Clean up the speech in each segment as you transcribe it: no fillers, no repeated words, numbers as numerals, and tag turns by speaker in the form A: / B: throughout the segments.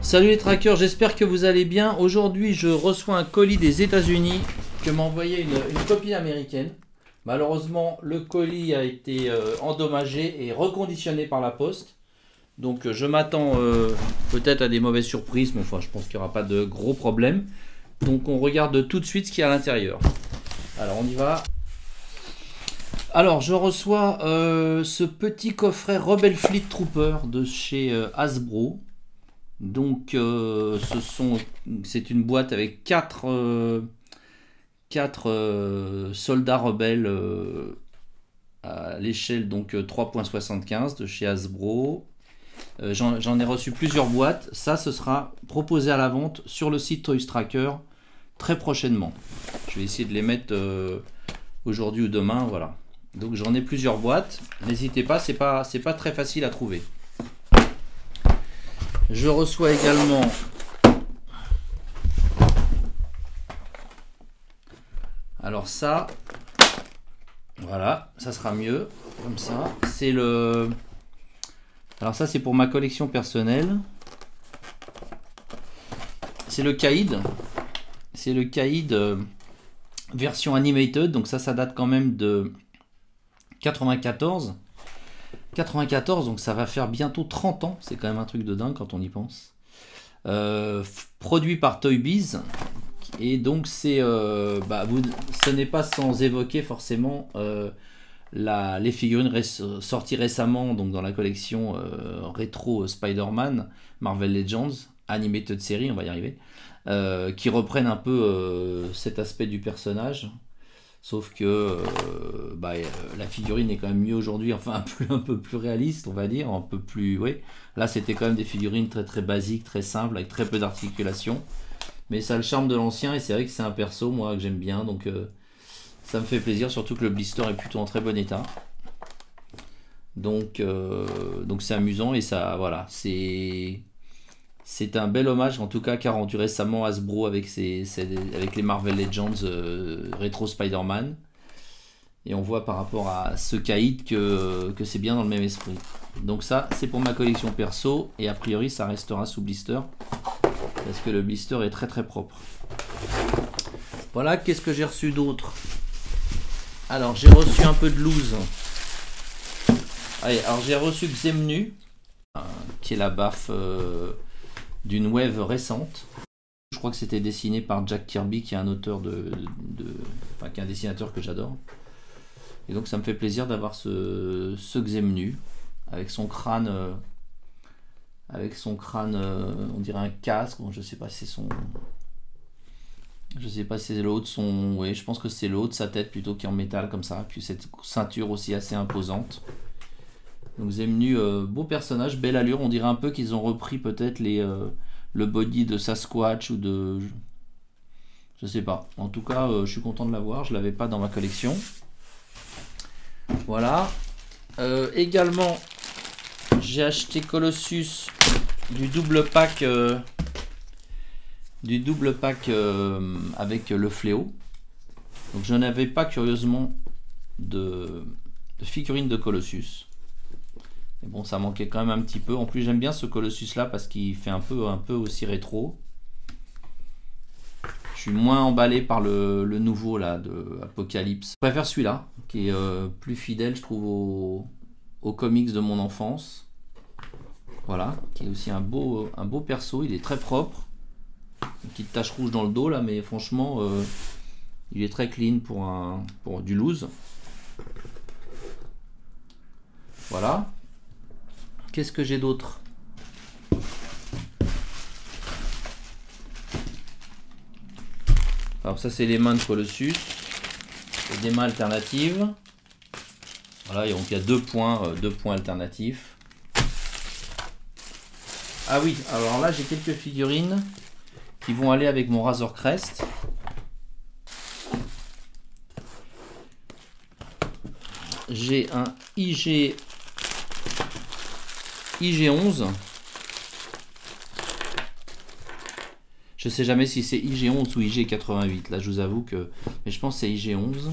A: Salut les trackers, j'espère que vous allez bien. Aujourd'hui, je reçois un colis des États-Unis que m'a envoyé une copine américaine. Malheureusement, le colis a été endommagé et reconditionné par la poste. Donc, je m'attends peut-être à des mauvaises surprises, mais enfin, je pense qu'il n'y aura pas de gros problèmes. Donc, on regarde tout de suite ce qu'il y a à l'intérieur. Alors, on y va. Alors, je reçois ce petit coffret Rebel Fleet Trooper de chez Hasbro. Donc, c'est une boîte avec 4 soldats rebelles à l'échelle donc 3.75 de chez Hasbro. J'en ai reçu plusieurs boîtes. Ça, ce sera proposé à la vente sur le site Toys Tracker très prochainement. Je vais essayer de les mettre aujourd'hui ou demain. Voilà. Donc, j'en ai plusieurs boîtes. N'hésitez pas, c'est pas très facile à trouver. Je reçois également alors ça, voilà, ça sera mieux comme ça. C'est le alors ça c'est pour ma collection personnelle. C'est le Kaïd. C'est le Kaïd version animated. Donc ça date quand même de 94. 94, donc ça va faire bientôt 30 ans, c'est quand même un truc de dingue quand on y pense. Produit par Toy Biz, et donc c'est, ce n'est pas sans évoquer forcément les figurines sorties récemment donc dans la collection rétro Spider-Man, Marvel Legends, Animated Series, on va y arriver, qui reprennent un peu cet aspect du personnage. Sauf que la figurine est quand même mieux aujourd'hui, enfin un peu plus réaliste, on va dire, un peu plus, oui. Là, c'était quand même des figurines très très basiques, très simples, avec très peu d'articulation. Mais ça a le charme de l'ancien, et c'est vrai que c'est un perso, moi, que j'aime bien, donc ça me fait plaisir, surtout que le blister est plutôt en très bon état. Donc c'est amusant, et ça, voilà, c'est un bel hommage, en tout cas, qu'a rendu récemment Hasbro avec les Marvel Legends Retro Spider-Man. Et on voit par rapport à ce Kaïd que c'est bien dans le même esprit. Donc ça, c'est pour ma collection perso. Et a priori, ça restera sous blister. Parce que le blister est très très propre. Voilà, qu'est-ce que j'ai reçu d'autre? Alors, j'ai reçu un peu de loose. Allez, alors j'ai reçu Xemnu, qui est la baffe... d'une wave récente. Je crois que c'était dessiné par Jack Kirby, qui est un auteur enfin, qui est un dessinateur que j'adore. Et donc ça me fait plaisir d'avoir ce Xemnu avec son crâne, on dirait un casque. Bon, je sais pas si c'est le haut de son, oui, je pense que c'est le haut de sa tête plutôt qui est en métal comme ça. Puis cette ceinture aussi assez imposante. Donc Xemnu, beau personnage, belle allure. On dirait un peu qu'ils ont repris peut-être le body de Sasquatch ou de... Je sais pas. En tout cas, je suis content de l'avoir. Je l'avais pas dans ma collection. Voilà. Également, j'ai acheté Colossus du double pack avec le fléau. Donc je n'avais pas curieusement de figurine de Colossus. Et bon, ça manquait quand même un petit peu. En plus, j'aime bien ce Colossus là parce qu'il fait un peu aussi rétro. Je suis moins emballé par le nouveau là de Apocalypse. Je préfère celui-là qui est plus fidèle, je trouve, aux comics de mon enfance. Voilà, qui est aussi un beau perso. Il est très propre. Une petite tache rouge dans le dos là, mais franchement, il est très clean pour du loose. Voilà. Qu'est-ce que j'ai d'autre? Alors ça c'est les mains de Colossus. C'est des mains alternatives. Voilà, donc il y a deux points alternatifs. Ah oui, alors là j'ai quelques figurines qui vont aller avec mon Razor Crest. J'ai un IG11. Je sais jamais si c'est IG11 ou IG88. Là, je vous avoue que... Mais je pense que c'est IG11.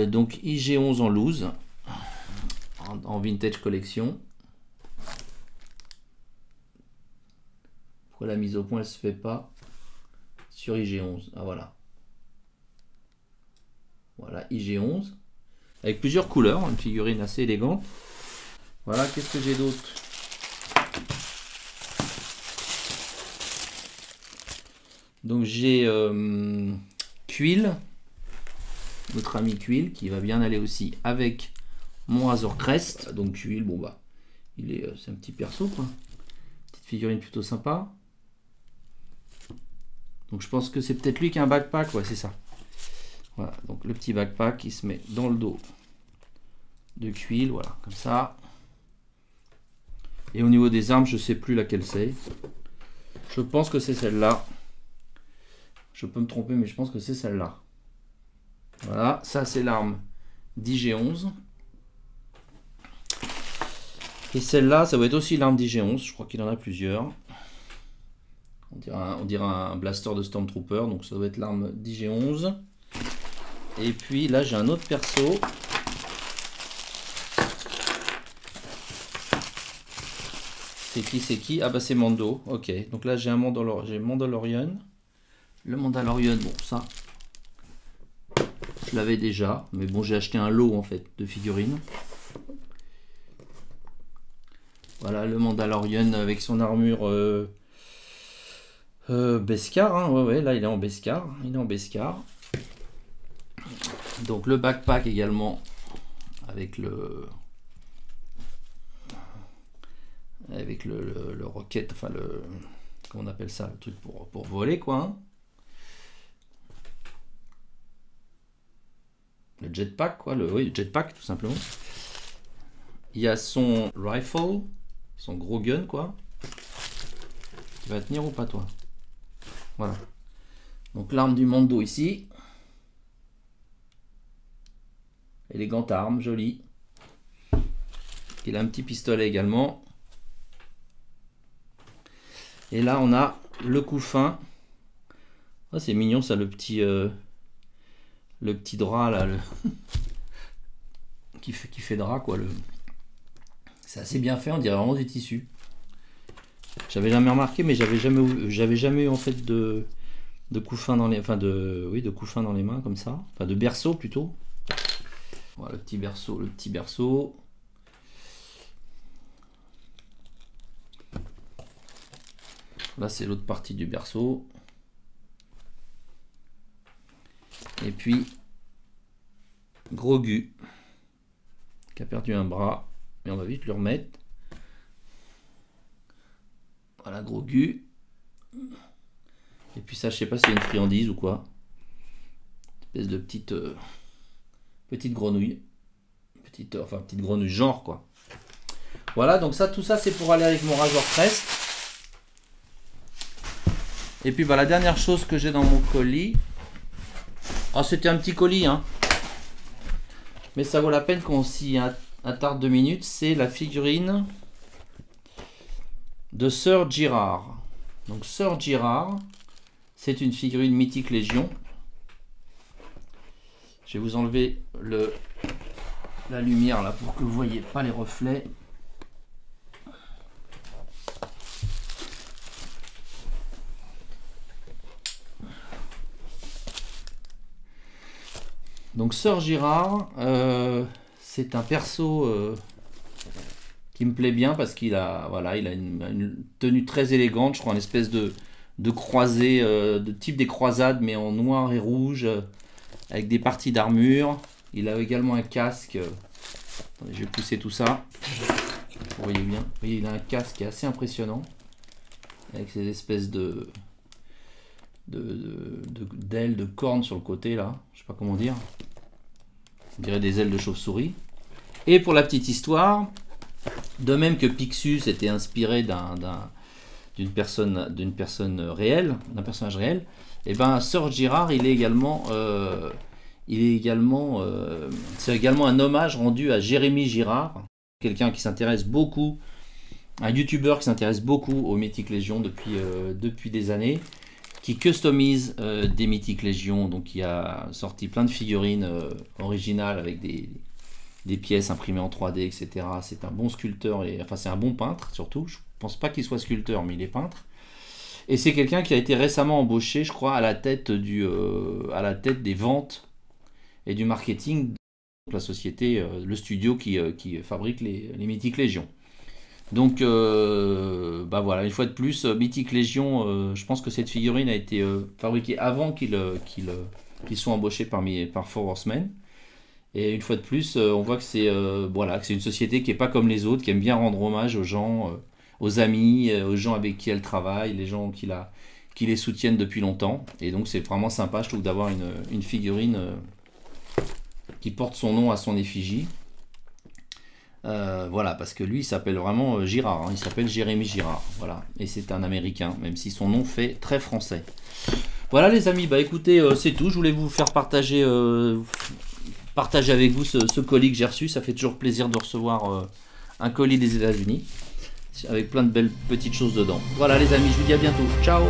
A: Donc, IG11 en loose. En vintage collection. la mise au point elle se fait pas sur IG11. Ah voilà. Voilà, IG11. Avec plusieurs couleurs, une figurine assez élégante. Voilà, qu'est-ce que j'ai d'autre? Donc j'ai Quill, notre ami Quill, qui va bien aller aussi avec mon Razor Crest. Donc Quill, bon bah, c'est un petit perso quoi. Petite figurine plutôt sympa. Donc je pense que c'est peut-être lui qui a un backpack, ouais c'est ça. Voilà, donc le petit backpack qui se met dans le dos de Quill, voilà, comme ça. Et au niveau des armes, je sais plus laquelle c'est. Je pense que c'est celle-là. Je peux me tromper, mais je pense que c'est celle-là. Voilà, ça c'est l'arme d'IG11. Et celle-là, ça va être aussi l'arme d'IG11. Je crois qu'il en a plusieurs. On dirait un blaster de Stormtrooper, donc ça doit être l'arme d'IG11. Et puis là, j'ai un autre perso. C'est qui? Ah bah c'est Mando. Ok, donc là j'ai un Mandalorian. Le Mandalorian, bon ça, je l'avais déjà, mais bon j'ai acheté un lot en fait de figurines. Voilà le Mandalorian avec son armure Beskar, hein. Ouais, là il est en Beskar, Donc le backpack également avec le rocket, enfin comment on appelle ça, le truc pour voler quoi. Hein. Le jetpack quoi, oui, le jetpack tout simplement. Il y a son rifle, son gros gun quoi. Tu vas tenir ou pas toi? Voilà. Donc l'arme du Mando ici. Élégante arme, jolie. Il a un petit pistolet également. Et là on a le couffin. Oh, c'est mignon ça, le petit drap là, qui fait drap quoi. C'est assez bien fait, on dirait vraiment du tissu. J'avais jamais remarqué, mais j'avais jamais eu en fait de couffin dans les, de couffin dans les mains comme ça, enfin de berceau plutôt. Voilà le petit berceau. Là c'est l'autre partie du berceau. Et puis Grogu qui a perdu un bras, mais on va vite le remettre. Voilà Grogu. Et puis ça, je sais pas si c'est une friandise ou quoi. Une espèce de petite grenouille. Petite grenouille genre quoi. Voilà, donc ça, tout ça c'est pour aller avec mon Razor Crest. Et puis bah, la dernière chose que j'ai dans mon colis. Ah, c'était un petit colis hein. Mais ça vaut la peine qu'on s'y attarde 2 minutes. C'est la figurine de Sir Girard. Donc Sir Girard, c'est une figurine mythique Légion. Je vais vous enlever la lumière là pour que vous voyez pas les reflets. Donc Sir Girard, c'est un perso qui me plaît bien parce qu'il a, voilà, il a une tenue très élégante, je crois, une espèce de croisée, de type des croisades, mais en noir et rouge, avec des parties d'armure. Il a également un casque. Attendez, je vais pousser tout ça. Vous voyez bien. Vous voyez, il a un casque qui est assez impressionnant, avec ces espèces d'ailes, de cornes sur le côté là. Je sais pas comment dire. On dirait des ailes de chauve-souris. Et pour la petite histoire, de même que Pixus était inspiré d'une personne réelle, d'un personnage réel, et ben Sir Girard, c'est également un hommage rendu à Jérémy Girard, quelqu'un qui s'intéresse beaucoup, un youtubeur qui s'intéresse beaucoup aux Mythiques Légions depuis des années, qui customise des Mythiques Légions, donc il a sorti plein de figurines originales avec des pièces imprimées en 3D, etc. C'est un bon sculpteur, enfin c'est un bon peintre surtout. Je pense pas qu'il soit sculpteur, mais il est peintre. Et c'est quelqu'un qui a été récemment embauché, je crois, à la tête des ventes et du marketing de la société, le studio qui fabrique les Mythiques Légion. Donc, bah voilà, une fois de plus, Mythique Légion, je pense que cette figurine a été fabriquée avant qu'ils soient embauchés par Four Horsemen. Et une fois de plus, on voit que voilà, que c'est une société qui n'est pas comme les autres, qui aime bien rendre hommage aux gens, aux amis, aux gens avec qui elle travaille, les gens qui les soutiennent depuis longtemps. Et donc c'est vraiment sympa, je trouve, d'avoir une figurine qui porte son nom à son effigie. Voilà, parce que lui, il s'appelle vraiment Girard, hein, il s'appelle Jérémy Girard, voilà, et c'est un Américain, même si son nom fait très français. Voilà les amis, bah écoutez, c'est tout, je voulais vous faire partager avec vous ce colis que j'ai reçu, ça fait toujours plaisir de recevoir un colis des États-Unis, avec plein de belles petites choses dedans. Voilà les amis, je vous dis à bientôt, ciao.